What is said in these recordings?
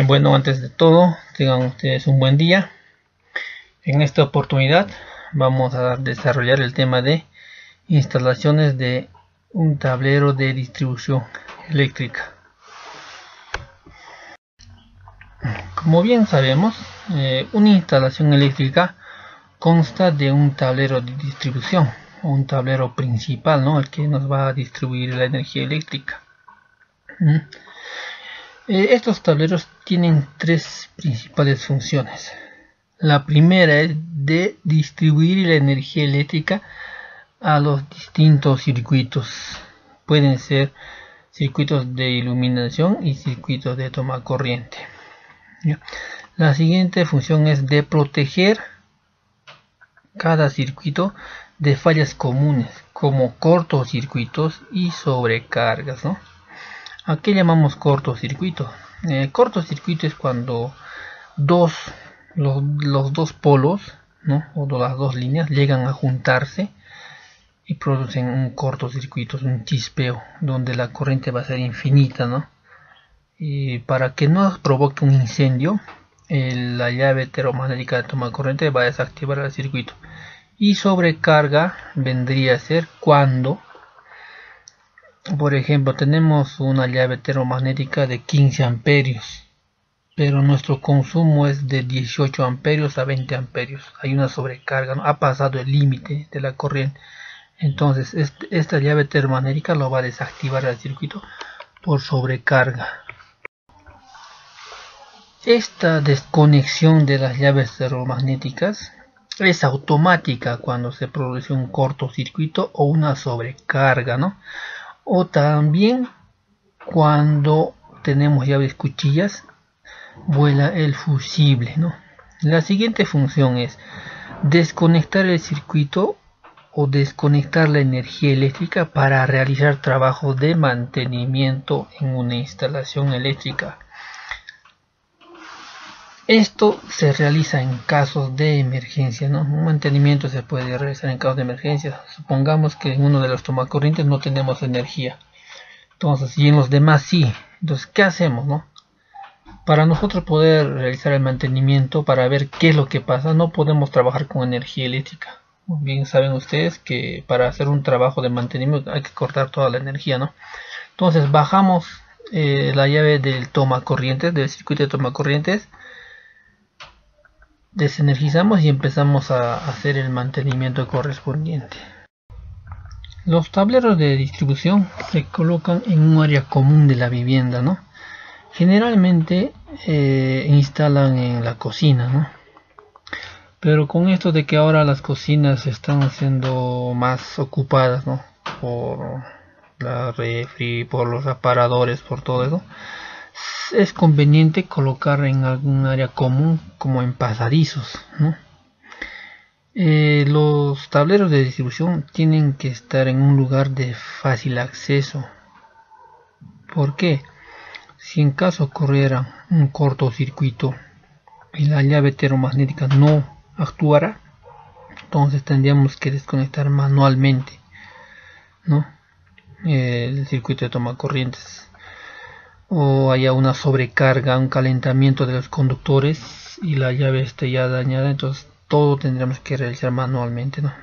Bueno, antes de todo, tengan ustedes un buen día. En esta oportunidad vamos a desarrollar el tema de instalaciones de un tablero de distribución eléctrica. Como bien sabemos, una instalación eléctrica consta de un tablero de distribución o un tablero principal, ¿no? El que nos va a distribuir la energía eléctrica. Estos tableros tienen tres principales funciones. La primera es de distribuir la energía eléctrica a los distintos circuitos. Pueden ser circuitos de iluminación y circuitos de toma corriente. La siguiente función es de proteger cada circuito de fallas comunes como cortocircuitos y sobrecargas, ¿no? ¿A qué llamamos cortocircuito? Cortocircuito es cuando los dos polos, ¿no? O las dos líneas llegan a juntarse y producen un cortocircuito, un chispeo, donde la corriente va a ser infinita, ¿no? Y para que no provoque un incendio, la llave termomagnética de toma corriente va a desactivar el circuito. Y sobrecarga vendría a ser cuando, por ejemplo, tenemos una llave termomagnética de 15 amperios, pero nuestro consumo es de 18 amperios a 20 amperios. Hay una sobrecarga, ¿no? Ha pasado el límite de la corriente. Entonces, esta llave termomagnética lo va a desactivar el circuito por sobrecarga. Esta desconexión de las llaves termomagnéticas es automática cuando se produce un cortocircuito o una sobrecarga, ¿no? O también cuando tenemos llaves cuchillas, vuela el fusible, ¿no? La siguiente función es desconectar el circuito o desconectar la energía eléctrica para realizar trabajos de mantenimiento en una instalación eléctrica. Esto se realiza en casos de emergencia, ¿no? Un mantenimiento se puede realizar en casos de emergencia. Supongamos que en uno de los tomacorrientes no tenemos energía. Entonces, y en los demás sí. Entonces, ¿qué hacemos, no? Para nosotros poder realizar el mantenimiento, para ver qué es lo que pasa, no podemos trabajar con energía eléctrica. Bien saben ustedes que para hacer un trabajo de mantenimiento hay que cortar toda la energía, ¿no? Entonces, bajamos la llave del tomacorrientes, del circuito de tomacorrientes. Desenergizamos y empezamos a hacer el mantenimiento correspondiente. Los tableros de distribución se colocan en un área común de la vivienda, ¿no? Generalmente instalan en la cocina, ¿no? Pero con esto de que ahora las cocinas están siendo más ocupadas, ¿no? Por la refri, por los aparadores, por todo eso, es conveniente colocar en algún área común como en pasadizos, ¿no? Los tableros de distribución tienen que estar en un lugar de fácil acceso. ¿Por qué? Si en caso ocurriera un cortocircuito y la llave termomagnética no actuara, entonces tendríamos que desconectar manualmente, ¿no? El circuito de toma corrientes, o haya una sobrecarga, un calentamiento de los conductores y la llave esté ya dañada, entonces todo tendremos que realizar manualmente, ¿no?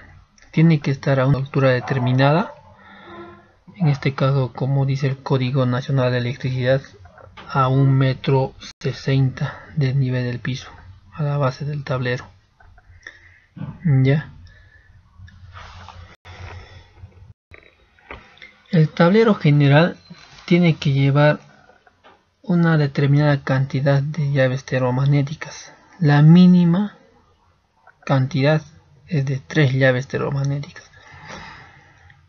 Tiene que estar a una altura determinada, en este caso, como dice el Código Nacional de Electricidad, a 1,60 m del nivel del piso, a la base del tablero. Ya. El tablero general tiene que llevar una determinada cantidad de llaves termomagnéticas. La mínima cantidad es de 3 llaves termomagnéticas.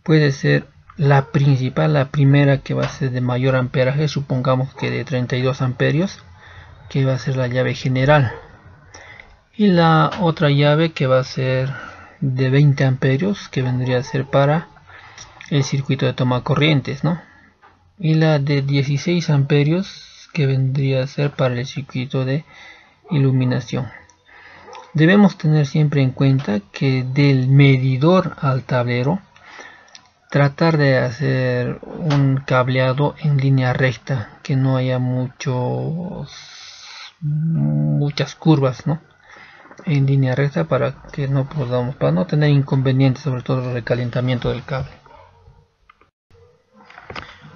Puede ser la principal, la primera, que va a ser de mayor amperaje, supongamos que de 32 amperios, que va a ser la llave general. Y la otra llave que va a ser de 20 amperios, que vendría a ser para el circuito de toma corrientes, ¿no? Y la de 16 amperios, que vendría a ser para el circuito de iluminación. Debemos tener siempre en cuenta que del medidor al tablero, tratar de hacer un cableado en línea recta, que no haya muchos muchas curvas, ¿no?, en línea recta para no tener inconvenientes, sobre todo el recalentamiento del cable.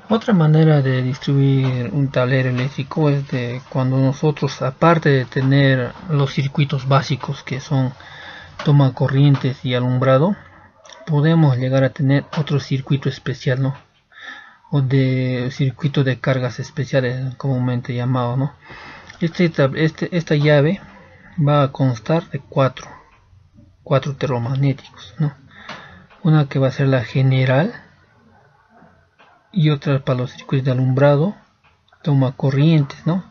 Otra manera de distribuir un tablero eléctrico es de cuando nosotros, aparte de tener los circuitos básicos que son toma corrientes y alumbrado, podemos llegar a tener otro circuito especial, ¿no?, o de circuito de cargas especiales comúnmente llamado, ¿no? Esta llave va a constar de cuatro termomagnéticos, ¿no? Una que va a ser la general y otra para los circuitos de alumbrado, toma corrientes, ¿no?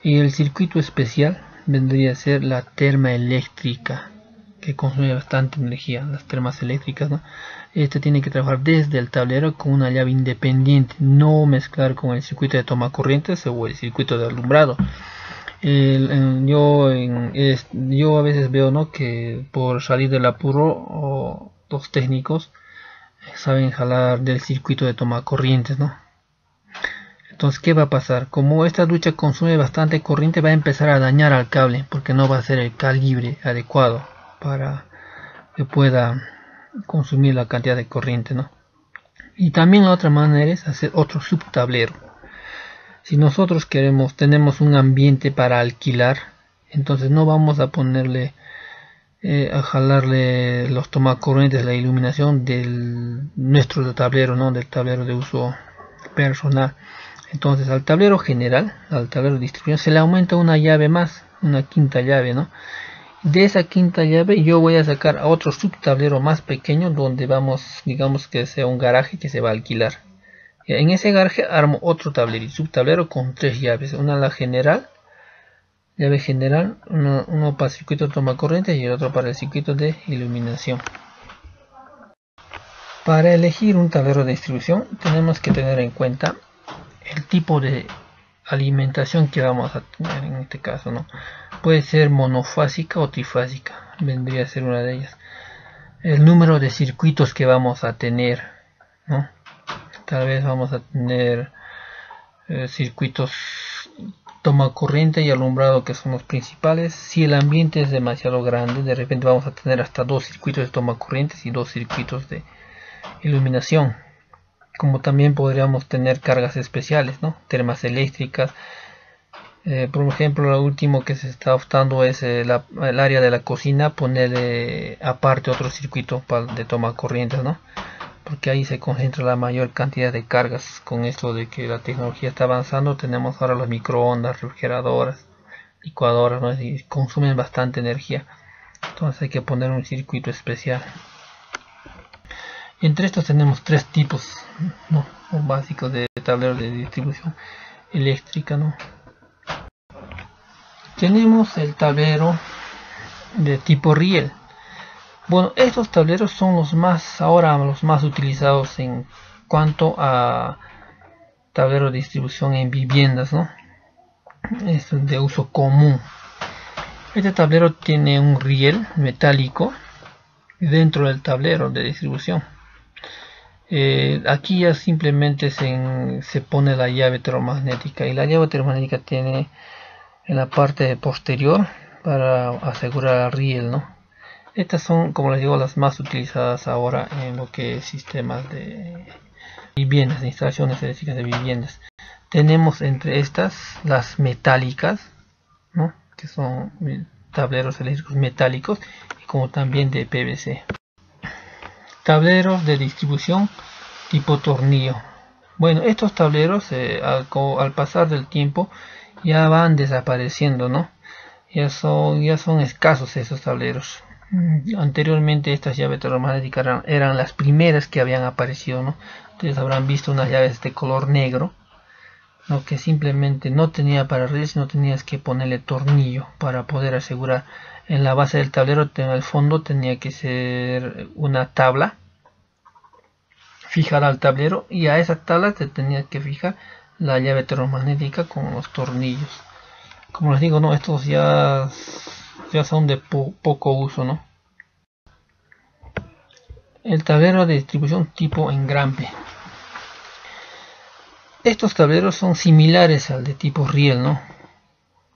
Y el circuito especial vendría a ser la termoeléctrica, que consume bastante energía, las termas eléctricas, ¿no? Este tiene que trabajar desde el tablero con una llave independiente, no mezclar con el circuito de toma corrientes o el circuito de alumbrado. Yo a veces veo, ¿no?, que por salir del apuro, o los técnicos saben jalar del circuito de toma corrientes, ¿no? Entonces, ¿qué va a pasar? Como esta ducha consume bastante corriente, va a empezar a dañar al cable, porque no va a ser el calibre adecuado para que pueda consumir la cantidad de corriente, ¿no? Y también la otra manera es hacer otro subtablero. Si nosotros tenemos un ambiente para alquilar, entonces no vamos a ponerle a jalarle los tomacorrientes, la iluminación del nuestro tablero, ¿no?, del tablero de uso personal. Entonces al tablero general, al tablero de distribución, se le aumenta una llave más, una quinta llave, ¿no? De esa quinta llave yo voy a sacar a otro subtablero más pequeño, donde vamos, digamos que sea un garaje que se va a alquilar. En ese garaje armo otro tablero y subtablero con tres llaves, una la general, llave general, uno para el circuito de toma corriente y el otro para el circuito de iluminación. Para elegir un tablero de distribución tenemos que tener en cuenta el tipo de alimentación que vamos a tener en este caso, ¿no? Puede ser monofásica o trifásica, vendría a ser una de ellas. El número de circuitos que vamos a tener, ¿no? Tal vez vamos a tener circuitos toma corriente y alumbrado, que son los principales. Si el ambiente es demasiado grande, de repente vamos a tener hasta dos circuitos de toma corrientes y dos circuitos de iluminación. Como también podríamos tener cargas especiales, ¿no?, termas eléctricas. Por ejemplo, lo último que se está optando es el área de la cocina, poner aparte otro circuito de toma corrientes, ¿no?, porque ahí se concentra la mayor cantidad de cargas. Con esto de que la tecnología está avanzando, tenemos ahora las microondas, refrigeradoras, licuadoras, ¿no?, y consumen bastante energía. Entonces hay que poner un circuito especial. Entre estos tenemos tres tipos, ¿no?, básicos de tableros de distribución eléctrica, ¿no? Tenemos el tablero de tipo riel. Bueno, estos tableros son los más utilizados en cuanto a tablero de distribución en viviendas, ¿no? Es de uso común. Este tablero tiene un riel metálico dentro del tablero de distribución. Aquí ya simplemente se pone la llave termomagnética, y la llave termomagnética tiene en la parte posterior para asegurar el riel, ¿no? Estas son, como les digo, las más utilizadas ahora en lo que es sistemas de viviendas, de instalaciones eléctricas de viviendas. Tenemos entre estas las metálicas, ¿no?, que son tableros eléctricos metálicos, y como también de PVC. Tableros de distribución tipo tornillo. Bueno, estos tableros al pasar del tiempo ya van desapareciendo, ¿no? Ya son escasos esos tableros. Anteriormente estas llaves termomagnéticas eran las primeras que habían aparecido, ¿no? Ustedes habrán visto unas llaves de color negro, ¿no?, que simplemente no tenía para riel, sino tenías que ponerle tornillo para poder asegurar. En la base del tablero, en el fondo, tenía que ser una tabla fijada al tablero, y a esa tabla te tenía que fijar la llave termomagnética con los tornillos. Como les digo, no, estos ya son de poco uso, ¿no? El tablero de distribución tipo engrampe. Estos tableros son similares al de tipo riel, ¿no?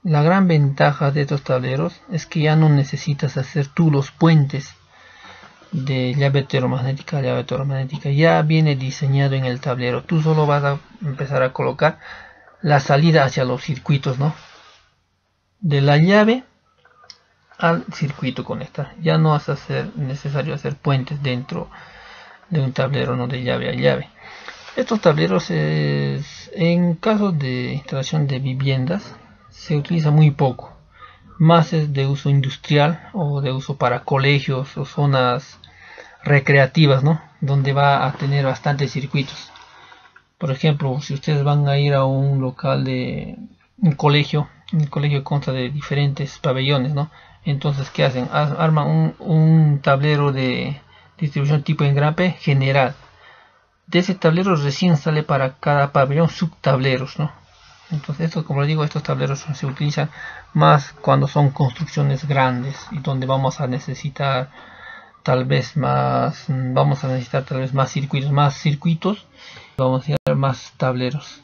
La gran ventaja de estos tableros es que ya no necesitas hacer tú los puentes de llave heteromagnética a llave heteromagnética. Ya viene diseñado en el tablero. Tú solo vas a empezar a colocar la salida hacia los circuitos, ¿no? De la llave al circuito conectar. Ya no vas a hacer necesario hacer puentes dentro de un tablero, no de llave a llave. Estos tableros en caso de instalación de viviendas se utiliza muy poco, más es de uso industrial o de uso para colegios o zonas recreativas, ¿no? Donde va a tener bastantes circuitos. Por ejemplo, si ustedes van a ir a un local de un colegio, el colegio consta de diferentes pabellones, ¿no? Entonces, ¿qué hacen? Arman un tablero de distribución tipo engranaje general. De ese tablero recién sale para cada pabellón subtableros, ¿no? Entonces, esto, como les digo, estos tableros se utilizan más cuando son construcciones grandes y donde vamos a necesitar tal vez más circuitos, vamos a necesitar más tableros.